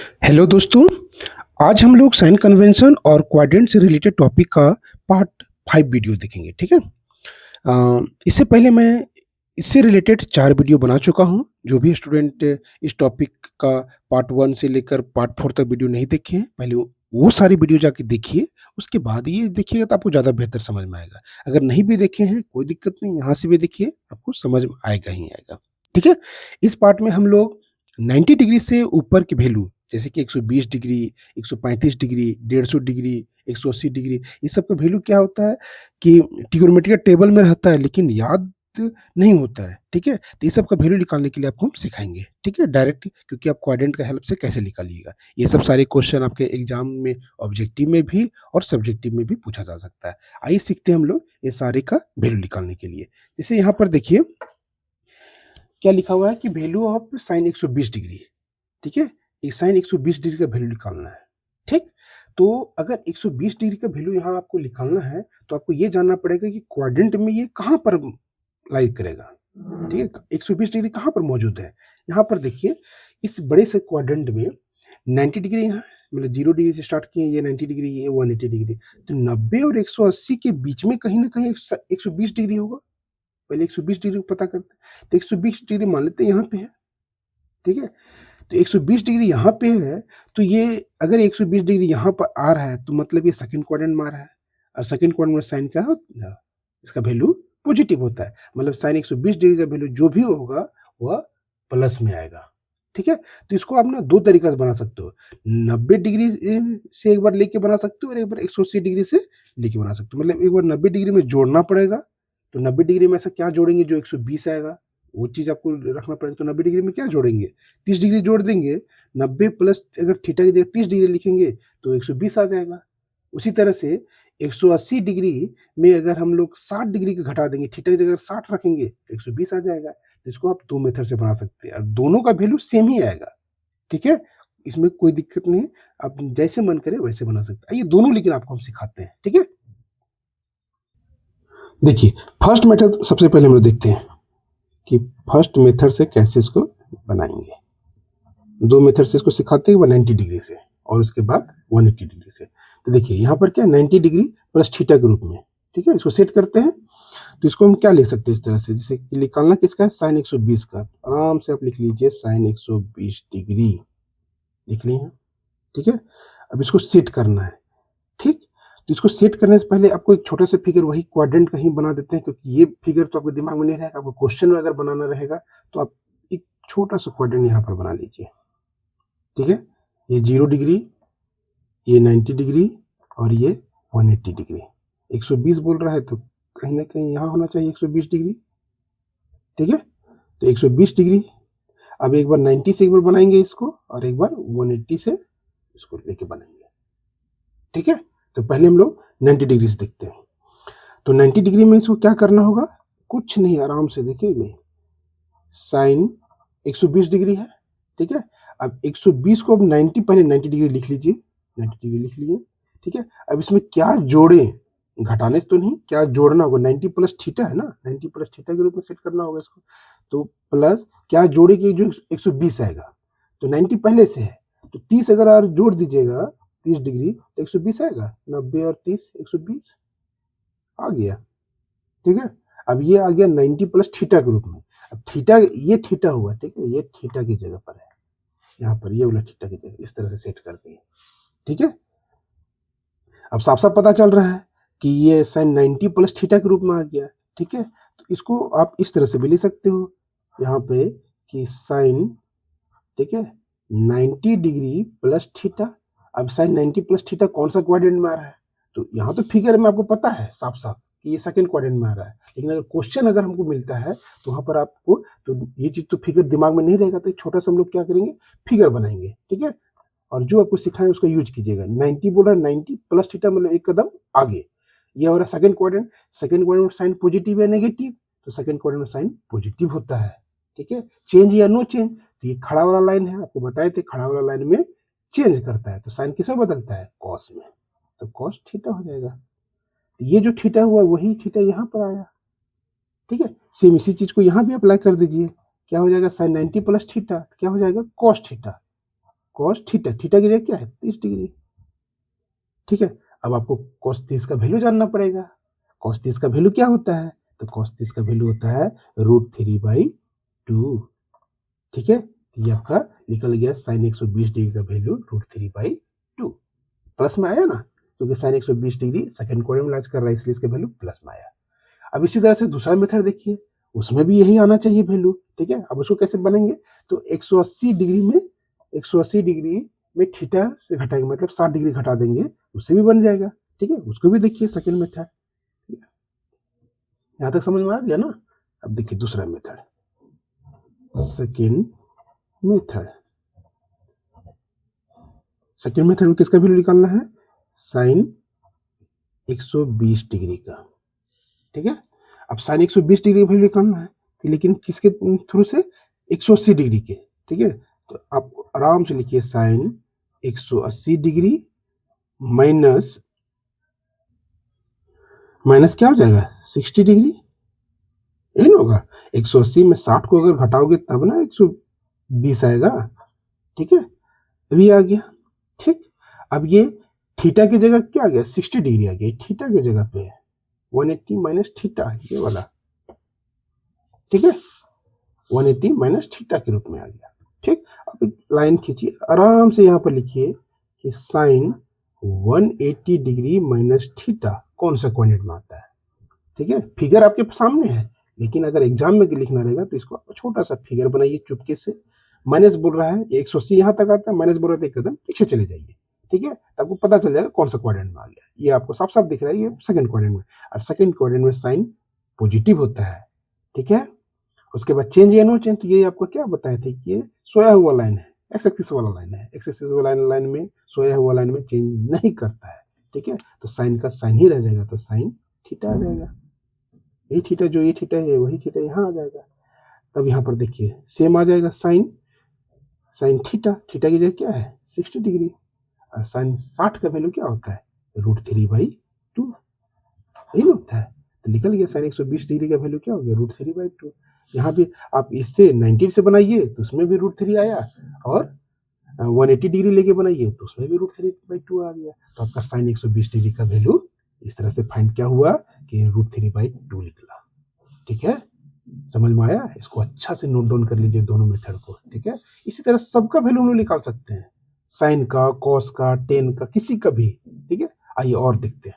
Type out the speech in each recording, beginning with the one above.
Hello दोस्तों, आज हम लोग साइन कन्वेंशन और क्वाड्रेंट से रिलेटेड टॉपिक का पार्ट 5 वीडियो देखेंगे, ठीक है? इससे पहले मैं इससे रिलेटेड 4 वीडियो बना चुका हूँ। जो भी स्टूडेंट इस टॉपिक का पार्ट 1 से लेकर पार्ट 4 तक वीडियो नहीं देखे हैं, पहले वो सारी वीडियो जाके देखिए, उसके बाद ये देखिएगा तो आपको ज़्यादा बेहतर समझ में आएगा। अगर नहीं भी देखे हैं, कोई दिक्कत नहीं, यहाँ से भी देखिए, आपको समझ में आएगा ही आएगा, ठीक है? इस पार्ट में हम लोग 90 डिग्री से ऊपर की वैल्यू जैसे कि 120 डिग्री, 135 डिग्री, 150 डिग्री, 180 डिग्री, ये सब का वैल्यू क्या होता है कि ट्रिग्नोमेट्री का टेबल में रहता है लेकिन याद नहीं होता है, ठीक है? तो ये सब का वैल्यू निकालने के लिए आपको हम सिखाएँगे, ठीक है? डायरेक्ट क्योंकि आप क्वाड्रेंट का हेल्प से कैसे निकालिएगा। ये सब सारे क्वेश्चन आपके एग्ज़ाम में ऑब्जेक्टिव में भी और सब्जेक्टिव में भी पूछा जा सकता है। आइए सीखते हैं हम लोग ये सारे का वैल्यू निकालने के लिए। जैसे यहाँ पर देखिए क्या लिखा हुआ है कि वैल्यू ऑफ साइन 120 डिग्री, ठीक है? ये साइन 120 डिग्री का वैल्यू निकालना है, ठीक? तो अगर 120 डिग्री का वैल्यू यहाँ आपको निकालना है, तो आपको ये जानना पड़ेगा कि क्वाड्रेंट में ये कहाँ पर लाई करेगा, ठीक है? 120 डिग्री कहाँ पर मौजूद है? यहाँ पर देखिए, इस बड़े से क्वाड्रेंट में 90 डिग्री यहाँ मतलब 0 डिग्री से स्टार्ट किए, ये 90 डिग्री, ये 180 डिग्री। तो 90 और 180 के बीच में कहीं न कहीं 120 डिग्री होगा। पहले 120 डिग्री को पता करते हैं। तो 120 डिग्री मान लेते हैं यहाँ पे है, ठीक है? तो 120 डिग्री यहाँ पे है, तो ये अगर 120 डिग्री यहाँ पर आ रहा है, तो मतलब ये सेकंड क्वाड्रेंट में आ रहा है और सेकंड क्वाड्रेंट में साइन क्या होता है? इसका वैल्यू पॉजिटिव होता है। मतलब साइन 120 डिग्री का वैल्यू जो भी होगा, वह प्लस में आएगा, ठीक है? तो इसको आप ना 2 तरीका से बना सकते हो। 90 डिग्री से एक बार लेके बना सकते हो और एक बार 180 डिग्री से लेके बना सकते हो। मतलब एक बार 90 डिग्री में जोड़ना पड़ेगा, तो 90 डिग्री में ऐसा क्या जोड़ेंगे जो 120 आएगा? वो चीज़ आपको रखना पड़ेगा। तो 90 डिग्री में क्या जोड़ेंगे? 30 डिग्री जोड़ देंगे, 90 प्लस अगर थीटा की जगह 30 डिग्री लिखेंगे तो 120 आ जाएगा। उसी तरह से 180 डिग्री में अगर हम लोग 60 डिग्री को घटा देंगे, थीटा की जगह 60 रखेंगे तो 120 आ जाएगा। इसको आप 2 मेथड से बना सकते हैं और दोनों का वैल्यू सेम ही आएगा, ठीक है? इसमें कोई दिक्कत नहीं है, आप जैसे मन करे वैसे बना सकते हैं। आइए दोनों लेकिन आपको हम सिखाते हैं, ठीक है? देखिए, फर्स्ट मेथड सबसे पहले हम लोग देखते हैं कि फर्स्ट मेथड से कैसे इसको बनाएँगे। 2 मेथड से इसको सिखाते हैं, 190 डिग्री से और उसके बाद 180 डिग्री से। तो देखिए यहाँ पर क्या है 90 डिग्री प्लस थीटा के रूप में, ठीक है? इसको सेट करते हैं, तो इसको हम क्या लिख सकते हैं इस तरह से, जैसे कि निकालना किसका है साइन 120 का। आराम से आप लिख लीजिए साइन 120 डिग्री, लिख लिए हैं, ठीक है? अब इसको सेट करना है, ठीक? तो इसको सेट करने से पहले आपको एक छोटा सा फिगर वही क्वाड्रेंट का ही बना देते हैं, क्योंकि ये फिगर तो आपके दिमाग में नहीं रहेगा। आपको क्वेश्चन में अगर बनाना रहेगा तो आप एक छोटा सा क्वाड्रेंट यहाँ पर बना लीजिए, ठीक है? ये 0 डिग्री, ये 90 डिग्री और ये 180 डिग्री। 120 बोल रहा है तो कहीं न कहीं यहाँ होना चाहिए 120 डिग्री, ठीक है? तो 120 डिग्री, अब एक बार 90 से एक बार बनाएँगे इसको और एक बार 180 से इसको लेके बनाएँगे, ठीक है? तो पहले हम लोग 90 डिग्री से देखते हैं। तो 90 डिग्री में इसको क्या करना होगा? कुछ नहीं, आराम से देखिए ये साइन 120 डिग्री है, ठीक है? अब 120 को अब 90 पहले 90 डिग्री लिख लीजिए, 90 डिग्री लिख लिए, ठीक है? अब इसमें क्या जोड़ें? घटाने से तो नहीं, क्या जोड़ना होगा? 90 प्लस थीटा है ना, 90 प्लस थीटा के रूप में सेट करना होगा इसको। तो प्लस क्या जोड़े कि जो 120 आएगा, तो 90 पहले से है, तो 30 अगर और जोड़ दीजिएगा 30 डिग्री तो 120 आएगा। 90 और 30 120 आ गया, ठीक है? अब ये आ गया 90 प्लस थीटा के रूप में। अब थीटा ये थीटा हुआ, ठीक है? ये थीटा की जगह पर है। यहाँ पर ये वाला थीटा की जगह इस तरह से सेट कर दिए, ठीक है? अब साफ-साफ पता चल रहा है कि ये साइन 90 प्लस थीटा के रूप में आ गया, ठीक है? तो इसको आप इस तरह से भी लिख सकते हो यहाँ पे कि साइन, ठीक है? 90 डिग्री प्लस थीटा। अब साइन 90 प्लस थीटा कौन-सा क्वाड्रेंट में आ रहा है? तो यहाँ तो फिगर में आपको पता है साफ-साफ कि ये सेकंड क्वाड्रेंट में आ रहा है। लेकिन अगर क्वेश्चन अगर हमको मिलता है तो वहाँ पर आपको तो ये चीज़ तो फिगर दिमाग में नहीं रहेगा, तो एक छोटा-सा हम लोग क्या करेंगे फिगर बनाएँगे, ठीक है? और जो आपको सिखाएँ उसका यूज़ कीजिएगा। 90 बोल रहा है, 90 प्लस थीटा मतलब एक कदम आगे। ये हो रहा है सेकंड क्वाड्रेंट में साइन पॉजिटिव या नेगेटिव, तो सेकंड क्वाड्रेंट में साइन पॉजिटिव होता है, ठीक है? चेंज या नो चेंज, तो ये खड़ा वाला लाइन है, आपको बताए थे खड़ा वाला लाइन में चेंज करता है, तो साइन किसमें बदलता है? कॉस में, तो कॉस थीटा हो जाएगा। ये जो थीटा हुआ वही थीटा यहाँ पर आया, ठीक है? सेम इसी चीज़ को यहाँ भी अप्लाई कर दीजिए, क्या हो जाएगा साइन 90 प्लस थीटा, क्या हो जाएगा? Cos theta, cos theta, theta की जगह क्या है 30 डिग्री। ठीक है, अब आपको कॉस 30 का वैल्यू जानना पड़ेगा। कॉस 30 का वैल्यू क्या होता है, तो कॉस 30 का वैल्यू होता है √3/2। ठीक है, ये आपका निकल गया साइन 120 डिग्री का वैल्यू √3/2। प्लस में आया ना, क्योंकि साइन 120 डिग्री सेकंड क्वाड्रेंट में लाइज कर रहा है, इसलिए इसका वैल्यू प्लस में आया। अब इसी तरह से दूसरा मेथड देखिए, उसमें भी यही आना चाहिए वैल्यू। ठीक है, अब उसको कैसे बनेंगे, तो 180 डिग्री में 180 डिग्री में थीटा से घटाएंगे, मतलब 60 डिग्री घटा देंगे, उससे भी बन जाएगा। ठीक है, उसको भी देखिए सेकंड मेथड। यहां तक समझ में आ गया ना। अब देखिए दूसरा method, second method. Second method में किसका वैल्यू निकालना है, साइन 120 डिग्री का। ठीक है, अब साइन 120 डिग्री का वैल्यू निकालना है, लेकिन किसके थ्रू से, 180 डिग्री के। ठीक है, तो आप आराम से लिखिए साइन 180 डिग्री माइनस क्या हो जाएगा 60 डिग्री, यही ना होगा। 180 में 60 को अगर घटाओगे तब ना 120 आएगा। ठीक है, अभी आ गया। ठीक, अब ये थीटा की जगह क्या आ गया 60 डिग्री आ गया, थीटा की जगह पे 180 माइनस थीटा, ये वाला। ठीक है, 180 माइनस थीटा के रूप में आ गया। ठीक, अब एक लाइन खींचिए आराम से, यहां पर लिखिए कि साइन 180 डिग्री माइनस थीटा कौन सा क्वाड्रेंट में आता है। ठीक है, फिगर आपके सामने है, लेकिन अगर एग्जाम में लिखना रहेगा तो इसको आप छोटा सा फिगर बनाइए चुपके से। माइनस बोल रहा है 180 यहां तक आता है, माइनस बोल रहा है, एक कदम पीछे चले जाइए। ठीक है, तो आपको पता चल जाएगा कौन सा क्वाड्रेंट में आ गया। ये आपको साफ साफ दिख रहा है, ये सेकंड क्वाड्रेंट में, और सेकंड क्वाड्रेंट में साइन पॉजिटिव होता है। ठीक है, उसके बाद चेंज या नो चेंज, तो ये आपको क्या बताए थे कि ये सोया हुआ लाइन है, एक्स एक्सिस वाला लाइन है। एक्स एक्सिस वाला लाइन में, सोया हुआ लाइन में चेंज नहीं करता है। ठीक है, तो साइन का साइन ही रह जाएगा, तो साइन थीटा आ जाएगा। यही थीटा, जो ये थीटा है वही थीटा यहाँ आ जाएगा। तब यहाँ पर देखिए सेम आ जाएगा, साइन थीटा, थीटा की जगह क्या है 60 डिग्री, और साइन 60 का वैल्यू क्या होता है √3/2, यही होता है। तो निकल गया साइन 120 डिग्री का वैल्यू क्या हो गया √3/2। यहाँ भी आप इससे 90 से बनाइए तो उसमें भी √3 आया, और 180 डिग्री लेके बनाइए तो उसमें भी √3/2 आ गया। तो आपका साइन 120 डिग्री का वैल्यू इस तरह से फाइंड क्या हुआ कि √3/2 निकला। ठीक है, समझ में आया। इसको अच्छा से नोट डाउन कर लीजिए दोनों मेथड को। ठीक है, इसी तरह सबका वैल्यू हम लोग निकाल सकते हैं, साइन का, कॉस का, टेन का, किसी का भी। ठीक है, आइए और देखते हैं।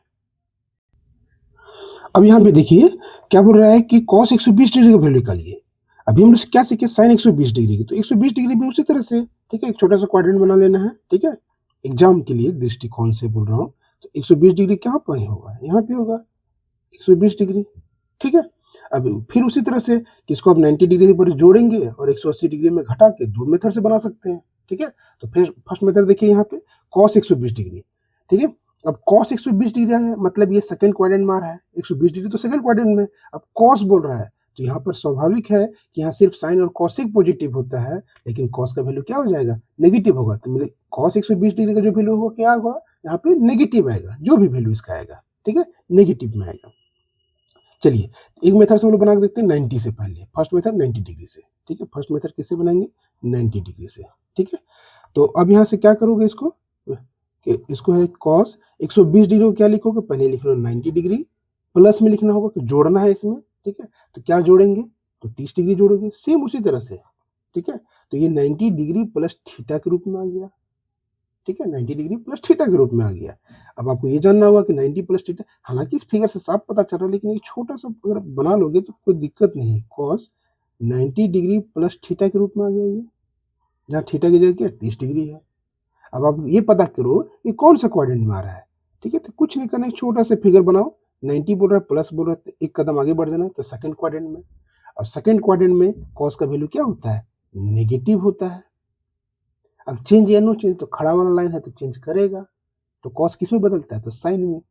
अब यहाँ पे देखिए क्या बोल रहा है कि कॉस 120 डिग्री का वैल्यू निकालिए। अभी हम लोग क्या सीखे, साइन 120 डिग्री की, तो 120 डिग्री भी उसी तरह से। ठीक है, एक छोटा सा क्वाड्रेंट बना लेना है। ठीक है, एग्जाम के लिए दृष्टिकोण से बोल रहा हूँ, तो 120 डिग्री कहाँ पर होगा, यहाँ पे होगा 120 डिग्री। ठीक है, अब फिर उसी तरह से किसको आप 90 डिग्री पर जोड़ेंगे और 180 डिग्री में घटा के दो मेथड से बना सकते हैं। ठीक है, तो फिर फर्स्ट मेथड देखिए यहाँ पे कॉस 120 डिग्री। ठीक है, अब कॉस 120 डिग्री है, मतलब ये सेकंड क्वाड्रेंट में आ रहा है, 120 डिग्री तो सेकंड क्वाड्रेंट में। अब कॉस बोल रहा है, तो यहाँ पर स्वाभाविक है कि यहाँ सिर्फ साइन और कॉसिक पॉजिटिव होता है, लेकिन कॉस का वैल्यू क्या हो जाएगा नेगेटिव होगा। तो मतलब कॉस 120 डिग्री का जो वैल्यू होगा क्या होगा, यहाँ पे नेगेटिव आएगा, जो भी वैल्यू इसका आएगा। ठीक है, नेगेटिव में आएगा। चलिए एक मेथड से हम लोग बना के देखते हैं 90 से पहले। फर्स्ट मेथड 90 डिग्री से। ठीक है, फर्स्ट मेथड किससे बनाएंगे 90 डिग्री से। ठीक है, तो अब यहाँ से क्या करोगे इसको, कि इसको है कॉस 120 डिग्री को क्या लिखोगे, पहले लिख लो 90 डिग्री, प्लस में लिखना होगा कि जोड़ना है इसमें। ठीक है, तो क्या जोड़ेंगे, तो 30 डिग्री जोड़ोगे, सेम उसी तरह से। ठीक है, तो ये 90 डिग्री प्लस थीटा के रूप में आ गया। ठीक है, 90 डिग्री प्लस थीटा के रूप में आ गया। अब आपको ये जानना होगा कि 90 प्लस थीटा, हालांकि इस फिगर से साफ पता चल रहा है, लेकिन एक छोटा सा अगर बना लोगे तो कोई दिक्कत नहीं है। कॉस 90 डिग्री प्लस थीटा के रूप में आ गया ये, जहाँ थीटा की जगह क्या 30 डिग्री है। अब आप ये पता करो ये कौन सा क्वाड्रेंट में आ रहा है। ठीक है, तो कुछ नहीं करना, एक छोटा सा फिगर बनाओ, 90 बोल रहा है प्लस बोल रहा है, तो एक कदम आगे बढ़ जाना, तो सेकंड क्वाड्रेंट में। और सेकंड क्वाड्रेंट में कॉस का वैल्यू क्या होता है नेगेटिव होता है। अब चेंज या नो चेंज, तो खड़ा वाला लाइन है तो चेंज करेगा, तो कॉस किस में बदलता है, तो साइन में।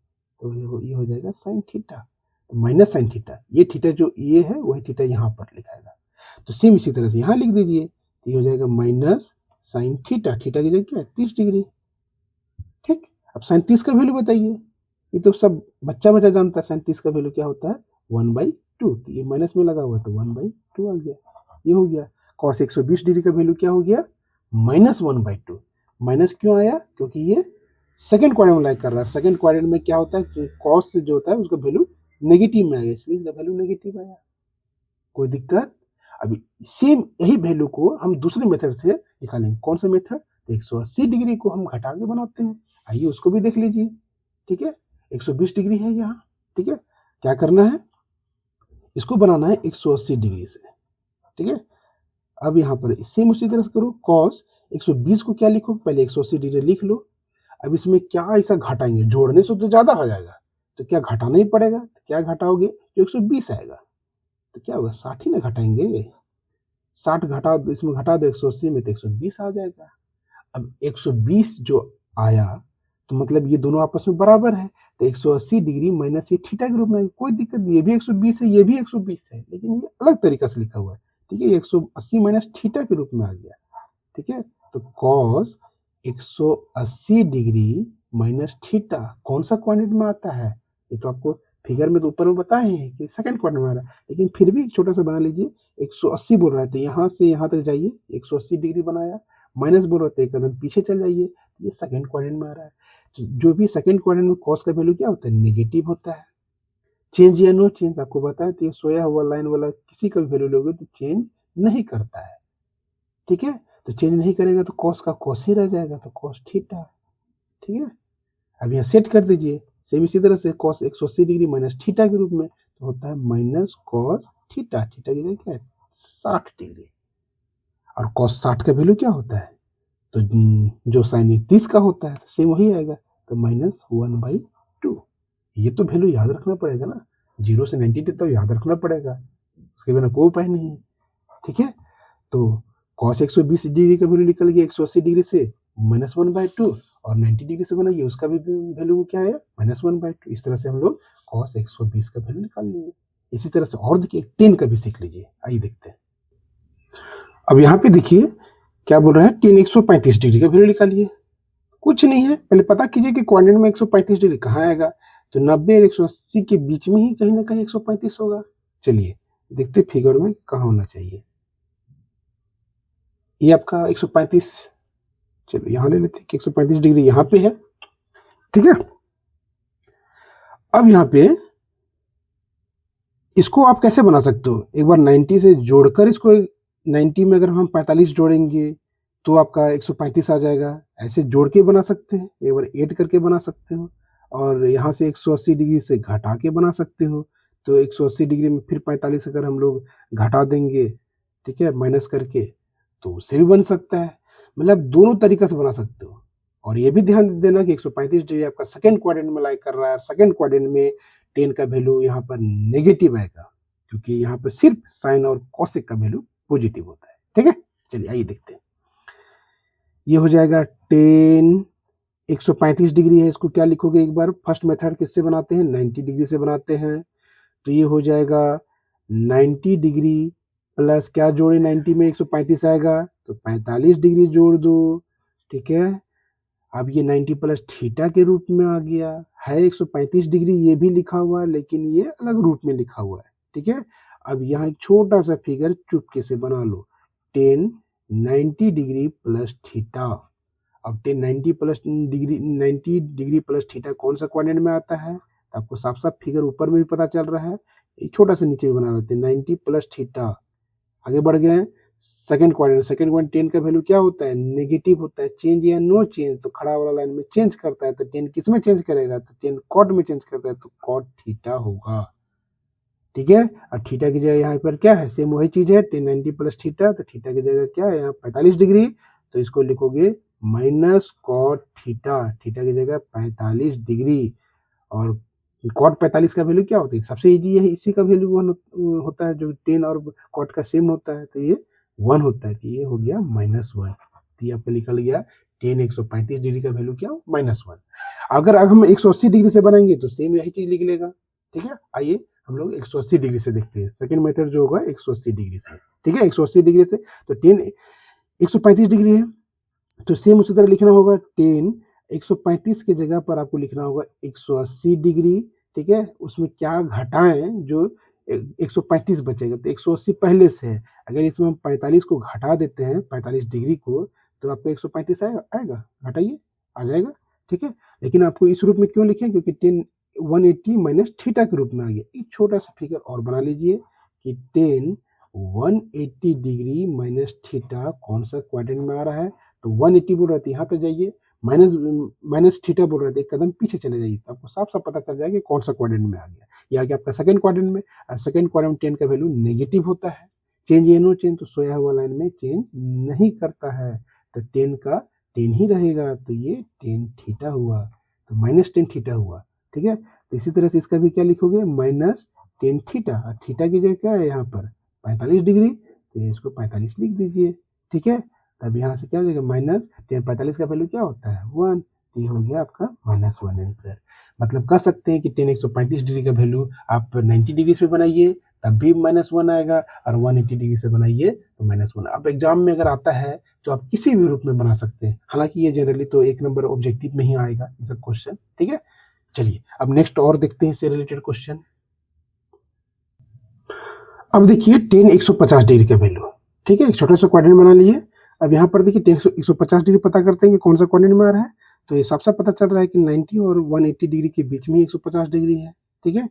तो ये हो जाएगा साइन थीटा, तो माइनस साइन थीटा, ये थीटा जो ये है वही थीटा यहाँ पर लिखाएगा। तो सेम इसी तरह से यहाँ लिख दीजिए, तो ये हो जाएगा माइनस साइन थीटा, थीटा की जगह क्या है 30 डिग्री। ठीक, अब साइन 30 का वैल्यू बताइए, ये तो सब बच्चा जानता है, साइन 30 का वैल्यू क्या होता है 1/2, तो ये माइनस में लगा हुआ तो 1/2 आ गया, ये हो गया। कॉस 120 डिग्री का वैल्यू क्या हो गया -1/2। माइनस क्यों आया? क्योंकि ये सेकंड क्वाड्रेंट में लाइक कर रहा है। सेकंड क्वाड्रेंट में क्या होता है, कॉस जो होता है उसका वैल्यू नेगेटिव में आएगा, इसलिए इसका वैल्यू नेगेटिव आया। कोई दिक्कत? अभी सेम यही वैल्यू को हम दूसरे मेथड से निकालेंगे। कौन सा मेथड? 180 डिग्री को हम घटा के बनाते हैं, आइए उसको भी देख लीजिए। ठीक है, 120 डिग्री है यहाँ। ठीक है, क्या करना है, इसको बनाना है 180 डिग्री से। ठीक है, अब यहाँ पर सेम उसी तरह से करो। कॉस 120 को क्या लिखो, पहले 180 डिग्री लिख लो। अब इसमें क्या ऐसा घटाएंगे, जोड़ने से तो ज्यादा हो जाएगा, तो क्या घटाना ही पड़ेगा। तो क्या घटाओगे, जो 120 आएगा तो क्या होगा, 60 ही ना घटाएंगे। 60 घटा दो, इसमें घटा दो 180 में, तो 120 आ जाएगा। अब 120 जो आया तो मतलब ये दोनों आपस में बराबर है, तो 180 डिग्री माइनस ये थीटा के रूप में, कोई दिक्कत नहीं, ये भी 120 है, ये भी 120 है, लेकिन ये अलग तरीका से लिखा हुआ है। ठीक है, 180 माइनस थीटा के रूप में आ गया। ठीक है, तो कॉस 180 डिग्री माइनस थीटा कौन सा क्वाड्रेंट में आता है, ये तो आपको फिगर में तो ऊपर में बताए हैं कि सेकंड क्वाड्रेंट में आ रहा है, लेकिन फिर भी छोटा सा बना लीजिए। 180 बोल रहा है तो यहाँ से यहाँ तक जाइए, 180 डिग्री बनाया। माइनस बोल रहा है तो एक कदम पीछे चल जाइए, ये सेकंड क्वाड्रेंट में आ रहा है। तो जो भी सेकंड क्वाड्रेंट में कॉस का वैल्यू क्या होता है, नेगेटिव होता है। चेंज या नो चेंज आपको बताया, तो ये सोया हुआ लाइन वाला किसी का भी वैल्यू लोगे तो चेंज नहीं करता है। ठीक है, तो चेंज नहीं करेगा तो कॉस का कॉस ही रह जाएगा, तो कॉस थीटा। ठीक है, अब यहाँ सेट कर दीजिए। सेम इसी तरह से कॉस 180 डिग्री माइनस थीटा के रूप में तो होता है माइनस कॉस थीटा। थीटा की जगह क्या है, 60 डिग्री। और कॉस 60 का वैल्यू क्या होता है, तो जो साइन 30 का होता है सेम वही आएगा, तो -1/2। ये तो वैल्यू याद रखना पड़ेगा ना, 0 से 90 तक तो याद रखना पड़ेगा, उसके बिना कोई उपाय नहीं है। ठीक है, तो कॉस 120 डिग्री का वैल्यू निकल गया 180 डिग्री से -1/2, और 90 डिग्री से बनाइए उसका भी वैल्यू क्या है, -1/2। इस तरह से हम लोग कॉस 120 का वैल्यू निकाल लेंगे। इसी तरह से और देखिए 10 का भी सीख लीजिए, आइए देखते हैं। अब यहाँ पे देखिए क्या बोल रहा है, 10 135 डिग्री का वैल्यू निकालिए। कुछ नहीं है, पहले पता कीजिए कि क्वाड्रेंट में 135 डिग्री कहाँ आएगा, तो 90 और 180 के बीच में ही कहीं ना कहीं 135 होगा। चलिए देखते फिगर में कहाँ होना चाहिए। ये आपका 135, चलो यहाँ ले लेते हैं कि 135 डिग्री यहाँ पे है। ठीक है, अब यहाँ पे इसको आप कैसे बना सकते हो, एक बार 90 से जोड़कर इसको 90 में अगर हम 45 जोड़ेंगे तो आपका 135 आ जाएगा। ऐसे जोड़ के बना सकते हैं, एक बार ऐड करके बना सकते हो, और यहाँ से 180 डिग्री से घटा के बना सकते हो। तो 180 डिग्री में फिर 45 अगर हम लोग घटा देंगे, ठीक है, माइनस करके, तो उससे भी बन सकता है। मतलब दोनों तरीका से बना सकते हो। और ये भी ध्यान देना कि 135 डिग्री आपका सेकंड क्वाड्रेंट में लाइक कर रहा है, सेकंड क्वाड्रेंट में 10 का वैल्यू यहाँ पर नेगेटिव आएगा, क्योंकि यहाँ पर सिर्फ साइन और कॉसेक का वैल्यू पॉजिटिव होता है। ठीक है, चलिए आइए देखते हैं। ये हो जाएगा 10 135 डिग्री है, इसको क्या लिखोगे एक बार, फर्स्ट मेथड किससे बनाते हैं, 90 डिग्री से बनाते हैं। तो ये हो जाएगा 90 डिग्री प्लस क्या जोड़े, 90 में 135 आएगा तो 45 डिग्री जोड़ दो। ठीक है, अब ये 90 प्लस थीटा के रूप में आ गया है। 135 डिग्री ये भी लिखा हुआ है, लेकिन ये अलग रूप में लिखा हुआ है। ठीक है, अब यहाँ एक छोटा सा फिगर चुपके से बना लो, 10 90 डिग्री प्लस थीटा। अब 10 90 plus degree 90 degree plus theta कौन सा क्वाड्रेंट में आता है, तो आपको साफ साफ फिगर ऊपर में भी पता चल रहा है। एक छोटा सा नीचे भी बना लेते हैं, 90 प्लस थीटा। आगे बढ़ गए सेकंड क्वाड्रेंट। सेकंड क्वाड्रेंट 10 का वैल्यू क्या होता है, नेगेटिव होता है। चेंज या नो चेंज, तो खड़ा वाला लाइन में चेंज करता है, तो 10 किस में चेंज करेगा, तो 10 कॉट में चेंज करता है, तो कॉट थीटा होगा। ठीक है, और थीटा की जगह यहाँ पर क्या है, सेम वही चीज है, 10 90 प्लस थीटा, तो थीटा की जगह क्या है यहाँ 45 डिग्री, तो इसको लिखोगे माइनस कॉट थीटा। थीटा की जगह 45 डिग्री, और कॉट 45 का वैल्यू क्या होता है, सबसे इजी है, इसी का वैल्यू 1 होता है, जो 10 और कॉट का सेम होता है, तो ये 1 होता है, तो ये हो गया -1। तो ये आपका निकल गया 10 135 डिग्री का वैल्यू क्या, -1। अगर हम 180 डिग्री से बनाएंगे तो सेम यही चीज लिख लेगा। ठीक है, आइए हम लोग 180 डिग्री से देखते हैं। सेकंड मेथड जो होगा 180 डिग्री से। ठीक है, 180 डिग्री से, तो 10 135 डिग्री है, तो सेम उसी तरह लिखना होगा, 10 135 के जगह पर आपको लिखना होगा 180 डिग्री। ठीक है, उसमें क्या घटाएं, जो 135 बचेगा, तो 180 पहले से है, अगर इसमें हम 45 को घटा देते हैं, 45 डिग्री को, तो आपका 135 आएगा, घटाइए, आ जाएगा, ठीक है। लेकिन आपको इस रूप में क्यों लिखे, क्योंकि 180 माइनस थीटा के रूप में आ गया। एक छोटा सा फिगर और बना लीजिए कि 180 डिग्री माइनस थीटा कौन सा क्वाड्रेंट में आ रहा है, तो 180 बोल रहे थे, यहाँ तक जाइए, माइनस थीटा बोल रहे थे, एक कदम पीछे चले जाइए, तो आपको साफ साफ पता चल जाएगा कौन सा क्वाड्रेंट में आ गया। ये आ गया आपका सेकंड क्वाड्रेंट में, और सेकंड क्वाड्रेंट 10 का वैल्यू नेगेटिव होता है, चेंज या नो चेंज, तो सोया हुआ लाइन में चेंज नहीं करता है, तो 10 का 10 ही रहेगा, तो ये 10 थीटा हुआ, तो -10 थीटा हुआ, ठीक है। तो इसी तरह से इसका भी क्या लिखोगे, -10 थीटा, और थीटा की जगह क्या है यहाँ पर 45 डिग्री, तो इसको 45 लिख दीजिए, ठीक है। तब यहाँ से क्या हो जाएगा, -10, 45 का वैल्यू क्या होता है 1, ये हो गया आपका -1 आंसर। मतलब कह सकते हैं कि 10 135 डिग्री का वैल्यू आप 90 डिग्री से बनाइए तब भी -1 आएगा, और 180 डिग्री से बनाइए तो -1। अब एग्जाम में अगर आता है तो आप किसी भी रूप में बना सकते हैं, हालांकि ये जनरली तो 1 नंबर ऑब्जेक्टिव में ही आएगा ये सब क्वेश्चन, ठीक है। चलिए अब नेक्स्ट और देखते हैं इससे रिलेटेड क्वेश्चन। अब देखिए 10 150 डिग्री का वैल्यू, ठीक है, एक छोटा सा क्वाड्रेंट बना लिए। अब यहाँ पर देखिए 10 150 डिग्री पता करते हैं कि कौन सा क्वाड्रेंट में आ रहा है, तो ये साफ साफ पता चल रहा है कि 90 और 180 डिग्री के बीच में 150 डिग्री है, ठीक है।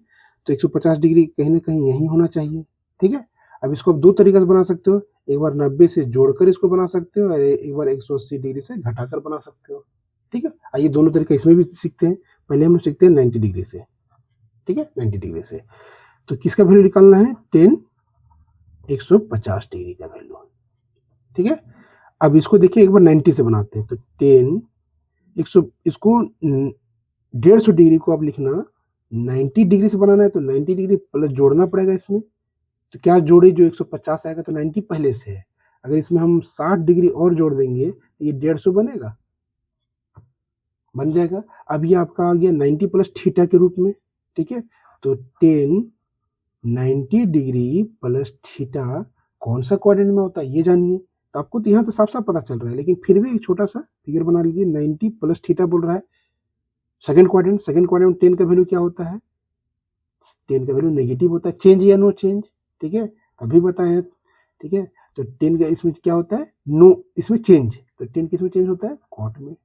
तो 150 डिग्री कहीं ना कहीं यही होना चाहिए, ठीक है। अब इसको आप दो तरीके से बना सकते हो, एक बार 90 से जोड़कर इसको बना सकते हो, और एक बार 180 डिग्री से घटाकर बना सकते हो, ठीक है। आइए दोनों तरीके इसमें भी सीखते हैं। पहले हम लोग सीखते हैं 90 डिग्री से, ठीक है, 90 डिग्री से। तो किसका वैल्यू निकालना है, 10 150 डिग्री का वैल्यू, ठीक है। अब इसको देखिए एक बार 90 से बनाते हैं, तो 10 100, इसको 150 डिग्री को आप लिखना 90 डिग्री से बनाना है, तो 90 डिग्री प्लस जोड़ना पड़ेगा इसमें, तो क्या जोड़े, जो 150 आएगा तो 90 पहले से है, अगर इसमें हम 60 डिग्री और जोड़ देंगे तो ये 150 बनेगा, बन जाएगा। अब ये आपका आ गया 90 प्लस थीटा के रूप में, ठीक है। तो 10 90 डिग्री प्लस थीटा कौन सा क्वाड्रेंट में होता है ये जानिए। तो आपको तो यहाँ तो साफ साफ पता चल रहा है, लेकिन फिर भी एक छोटा सा फिगर बना लीजिए। 90 प्लस थीटा बोल रहा है सेकंड क्वाड्रेंट 10 का वैल्यू क्या होता है, 10 का वैल्यू नेगेटिव होता है, चेंज या नो चेंज, ठीक है, अभी बताए, ठीक है। तो 10 का इसमें क्या होता है, नो, इसमें चेंज, तो 10 किस में चेंज होता है, कॉट में,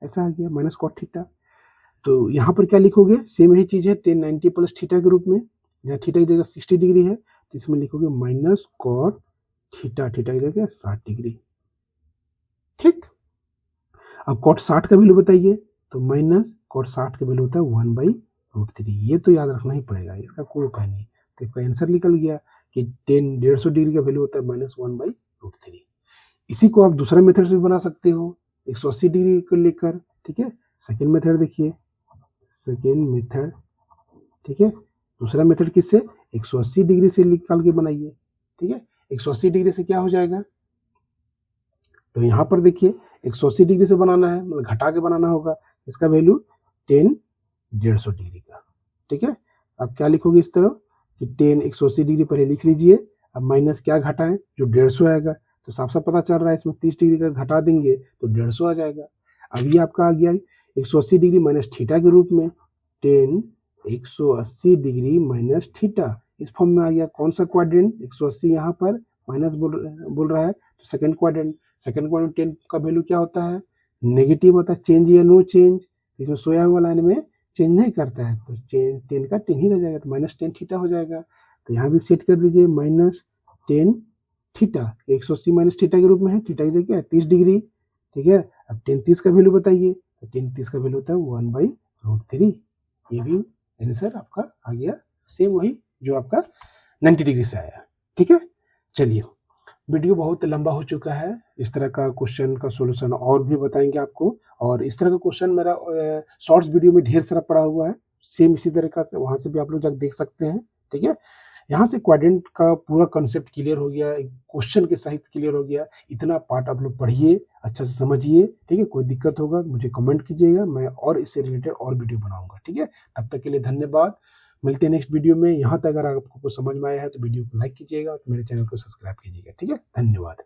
ऐसा आ गया माइनस कॉट थीटा। तो यहाँ पर क्या लिखोगे, सेम ही चीज है, 10 90 प्लस थीटा के रूप में, यहाँ थीटा की जगह 60 डिग्री है, तो इसमें लिखोगे माइनस कॉट थीटा, थीटा की जगह 60 डिग्री, ठीक। अब कॉट 60 का वैल्यू बताइए, तो माइनस कॉट 60 का वैल्यू होता है 1/√3, ये तो याद रखना ही पड़ेगा, इसका कोई उपाय नहीं। तो इसका आंसर निकल गया कि 10 150 डिग्री का वैल्यू होता है -1/√3। इसी को आप दूसरा मेथड से भी बना सकते हो, 180 डिग्री को लेकर, ठीक है। सेकेंड मेथड देखिए, सेकेंड मेथड, ठीक है, दूसरा मेथड किससे, 180 डिग्री से निकाल के बनाइए, ठीक है। 180 डिग्री से क्या हो जाएगा, तो यहाँ पर देखिए 180 डिग्री से बनाना है, मतलब घटा के बनाना होगा, इसका वैल्यू 10 150 डिग्री का, ठीक है। अब क्या लिखोगे इस तरह कि 10 180 डिग्री पहले लिख लीजिए, अब माइनस क्या घटाएं, जो 150 आएगा, तो साफ साफ पता चल रहा है इसमें 30 डिग्री का घटा देंगे तो 150 आ जाएगा। अब ये आपका आ गया 180 डिग्री माइनस थीटा के रूप में, 10 180 डिग्री माइनस थीटा, इस फॉर्म में आ गया। कौन सा क्वाड्रेंट, 180 यहाँ पर माइनस बोल रहा है, तो सेकंड क्वाड्रेंट 10 का वैल्यू क्या होता है, नेगेटिव होता है, चेंज या नो चेंज, इसमें सोया हुआ लाइन में चेंज नहीं करता है, तो 10 का 10 ही रह जाएगा, तो -10 थीटा हो जाएगा। तो यहाँ भी सेट कर दीजिए -10 थीटा, 180 माइनस थीटा के रूप में है, थीटा की जगह 30 डिग्री, ठीक है। अब 10 30 का वैल्यू बताइए, तो 10 30 का वैल्यू होता है 1/√3, ये भी आंसर आपका आ गया, सेम वही जो आपका 90 डिग्री से आया, ठीक है। चलिए वीडियो बहुत लंबा हो चुका है, इस तरह का क्वेश्चन का सॉल्यूशन और भी बताएंगे आपको, और इस तरह का क्वेश्चन मेरा शॉर्ट्स वीडियो में ढेर सारा पड़ा हुआ है, सेम इसी तरीका से, वहां से भी आप लोग जाकर देख सकते हैं, ठीक है। यहाँ से क्वाड्रेंट का पूरा कंसेप्ट क्लियर हो गया, क्वेश्चन के सहित क्लियर हो गया, इतना पार्ट आप लोग पढ़िए, अच्छा से समझिए, ठीक है। कोई दिक्कत होगा मुझे कमेंट कीजिएगा, मैं और इससे रिलेटेड और वीडियो बनाऊंगा, ठीक है। तब तक के लिए धन्यवाद, मिलते हैं नेक्स्ट वीडियो में। यहाँ तक अगर आपको कुछ समझ में आया है तो वीडियो को लाइक कीजिएगा और मेरे चैनल को सब्सक्राइब कीजिएगा, ठीक है। धन्यवाद।